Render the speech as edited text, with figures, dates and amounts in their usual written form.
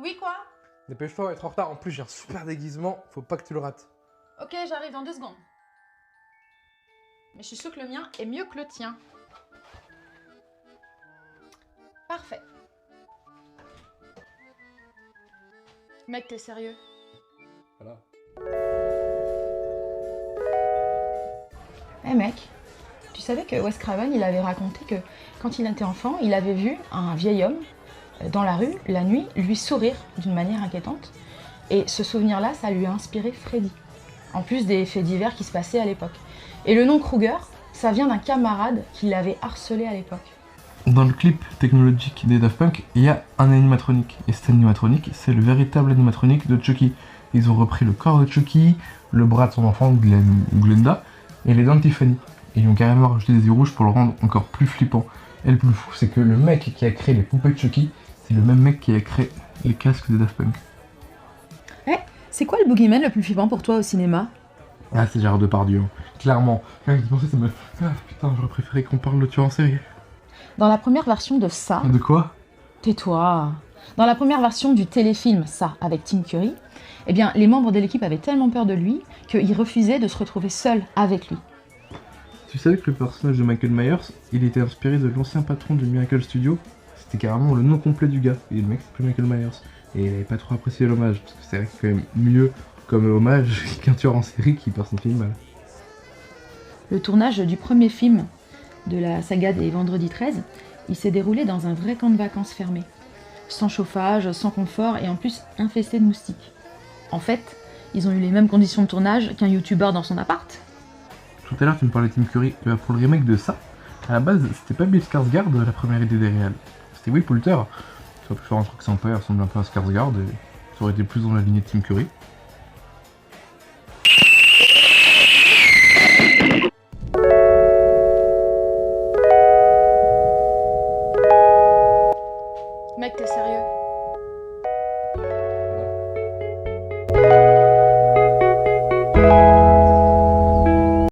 Oui, quoi? Dépêche-toi, on va être en retard. En plus, j'ai un super déguisement, faut pas que tu le rates. Ok, j'arrive dans 2 secondes. Mais je suis sûre que le mien est mieux que le tien. Parfait. Mec, t'es sérieux? Voilà. Eh mec, tu savais que Wes Craven, il avait raconté que quand il était enfant, il avait vu un vieil homme dans la rue, la nuit, lui sourire d'une manière inquiétante. Et ce souvenir-là, ça lui a inspiré Freddy. En plus des faits divers qui se passaient à l'époque. Et le nom Kruger, ça vient d'un camarade qui l'avait harcelé à l'époque. Dans le clip technologique des Daft Punk, il y a un animatronique. Et cet animatronique, c'est le véritable animatronique de Chucky. Ils ont repris le corps de Chucky, le bras de son enfant, Glenn ou Glenda, et les dents de Tiffany. Et ils ont carrément rajouté des yeux rouges pour le rendre encore plus flippant. Et le plus fou, c'est que le mec qui a créé les poupées de Chucky, c'est le même mec qui a créé les casques des Daft Punk. C'est quoi le boogeyman le plus flippant pour toi au cinéma? Ah, c'est Gérard Depardieu. Clairement. Quand il pensait, ça me... Ah putain, j'aurais préféré qu'on parle de tueur en série. Dans la première version de ça... De quoi? Tais-toi. Dans la première version du téléfilm Ça, avec Tim Curry, eh bien, les membres de l'équipe avaient tellement peur de lui qu'ils refusaient de se retrouver seuls avec lui. Tu savais que le personnage de Michael Myers, il était inspiré de l'ancien patron de Miracle Studio? C'était carrément le nom complet du gars. Et le mec s'appelait Michael Myers. Et il avait pas trop apprécié l'hommage, parce que c'est vrai que c'est quand même mieux comme hommage qu'un tueur en série qui personne mal. Le tournage du premier film de la saga des Vendredi 13, il s'est déroulé dans un vrai camp de vacances fermé. Sans chauffage, sans confort et en plus infesté de moustiques. En fait, ils ont eu les mêmes conditions de tournage qu'un youtubeur dans son appart. Tout à l'heure, tu me parlais de Tim Curry. Et bah, pour le remake de ça, à la base, c'était pas Bill Skarsgård la première idée des réals. C'était Will Poulter. Ça aurait pu faire un truc sympa, il ressemble un peu à Skarsgård et ça aurait été plus dans la lignée de Tim Curry. Mec, t'es sérieux?